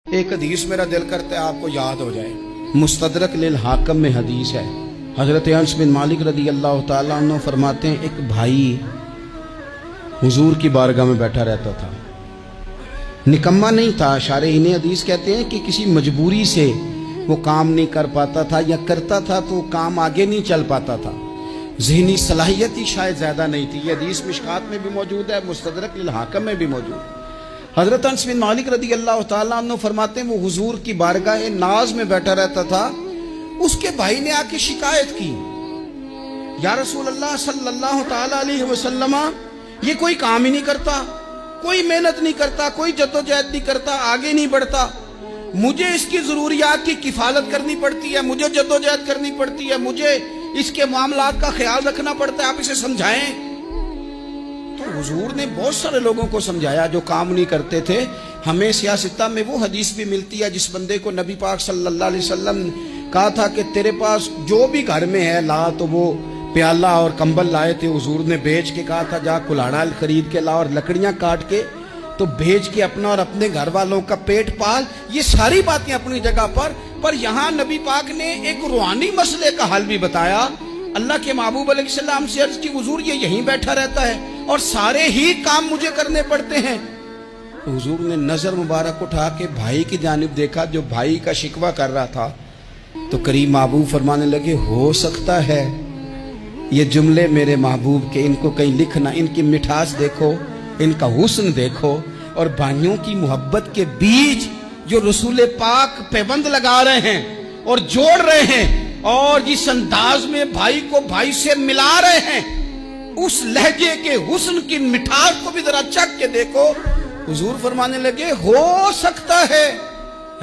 ایک حدیث میرا دل کرتا ہے آپ کو یاد ہو جائے، مستدرک للحاکم میں حدیث ہے۔ حضرت انس بن مالک رضی اللہ تعالیٰ عنہ فرماتے ہیں ایک بھائی حضور کی بارگاہ میں بیٹھا رہتا تھا، نکما نہیں تھا، شارحین حدیث کہتے ہیں کہ کسی مجبوری سے وہ کام نہیں کر پاتا تھا، یا کرتا تھا تو کام آگے نہیں چل پاتا تھا، ذہنی صلاحیت ہی شاید زیادہ نہیں تھی۔ یہ حدیث مشکات میں بھی موجود ہے، مستدرک للحاکم میں بھی موجود ہے۔ حضرت انس بن مالک رضی اللہ تعالیٰ عنہ فرماتے ہیں وہ حضور کی بارگاہ ناز میں بیٹھا رہتا تھا، اس کے بھائی نے آ کے شکایت کی، یا رسول اللہ صلی اللہ تعالیٰ علیہ وسلم، یہ کوئی کام ہی نہیں کرتا، کوئی محنت نہیں کرتا، کوئی جدوجہد نہیں کرتا، آگے نہیں بڑھتا، مجھے اس کی ضروریات کی کفالت کرنی پڑتی ہے، مجھے جدوجہد کرنی پڑتی ہے، مجھے اس کے معاملات کا خیال رکھنا پڑتا ہے، آپ اسے سمجھائیں۔ تو حضور نے بہت سارے لوگوں کو سمجھایا جو کام نہیں کرتے تھے۔ ہمیں سیاستہ میں وہ حدیث بھی ملتی ہے جس بندے کو نبی پاک صلی اللہ علیہ وسلم نے کہا تھا کہ تیرے پاس جو بھی گھر میں ہے لا، تو وہ پیالہ اور کمبل لائے تھے، حضور نے بیچ کے کہا تھا جا کلاڑا خرید کے لا اور لکڑیاں کاٹ کے تو بیچ کے اپنا اور اپنے گھر والوں کا پیٹ پال۔ یہ ساری باتیں اپنی جگہ پر یہاں نبی پاک نے ایک روحانی مسئلے کا حل بھی بتایا۔ اللہ کے محبوب علیہ السلام سے عرض کی حضور یہ یہیں بیٹھا رہتا ہے اور سارے ہی کام مجھے کرنے پڑتے ہیں۔ حضور نے نظر مبارک اٹھا کے بھائی کی جانب دیکھا جو بھائی کا شکوہ کر رہا تھا، تو قریب محبوب فرمانے لگے ہو سکتا ہے یہ جملے میرے محبوب کے، ان کو کہیں لکھنا، ان کی مٹھاس دیکھو، ان کا حسن دیکھو، اور بھائیوں کی محبت کے بیچ جو رسول پاک پیوند لگا رہے ہیں اور جوڑ رہے ہیں، اور جس انداز میں بھائی کو بھائی سے ملا رہے ہیں، اس لہجے کے حسن کی مٹھاس کو بھی ذرا چکھ کے دیکھو۔ حضور فرمانے لگے ہو سکتا ہے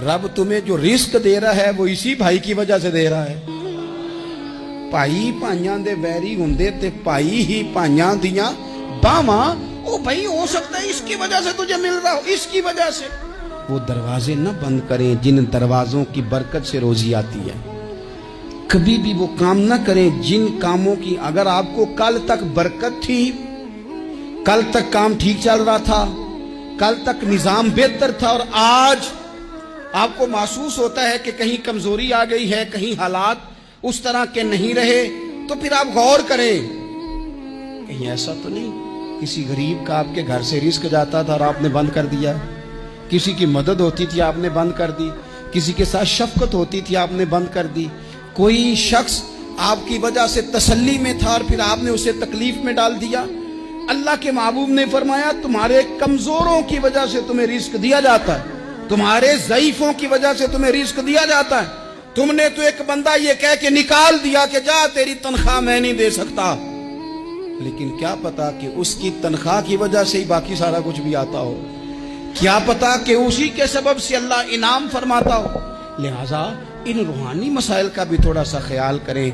رب تمہیں جو رزق دے رہا ہے وہ اسی بھائی کی وجہ سے دے رہا ہے۔ بھائی پائیاں دے ویری ہوندے تے بھائی ہی پائیاں دیاں باواں، او بھائی ہو سکتا ہے اس کی وجہ سے تجھے مل رہا ہو، اس کی وجہ سے۔ وہ دروازے نہ بند کریں جن دروازوں کی برکت سے روزی آتی ہے، کبھی بھی وہ کام نہ کریں جن کاموں کی اگر آپ کو کل تک برکت تھی، کل تک کام ٹھیک چل رہا تھا، کل تک نظام بہتر تھا، اور آج آپ کو محسوس ہوتا ہے کہ کہیں کمزوری آ گئی ہے، کہیں حالات اس طرح کے نہیں رہے، تو پھر آپ غور کریں کہیں ایسا تو نہیں کسی غریب کا آپ کے گھر سے رزق جاتا تھا اور آپ نے بند کر دیا، کسی کی مدد ہوتی تھی آپ نے بند کر دی، کسی کے ساتھ شفقت ہوتی تھی آپ نے بند کر دی، کوئی شخص آپ کی وجہ سے تسلی میں تھا اور پھر آپ نے اسے تکلیف میں ڈال دیا۔ اللہ کے محبوب نے فرمایا تمہارے کمزوروں کی وجہ سے تمہیں رزق دیا جاتا ہے، تمہارے ضعیفوں کی وجہ سے تمہیں رزق دیا جاتا ہے۔ تم نے تو ایک بندہ یہ کہہ کے نکال دیا کہ جا تیری تنخواہ میں نہیں دے سکتا، لیکن کیا پتا کہ اس کی تنخواہ کی وجہ سے ہی باقی سارا کچھ بھی آتا ہو، کیا پتا کہ اسی کے سبب سے اللہ انعام فرماتا ہو۔ لہٰذا ان روحانی مسائل کا بھی تھوڑا سا خیال کریں۔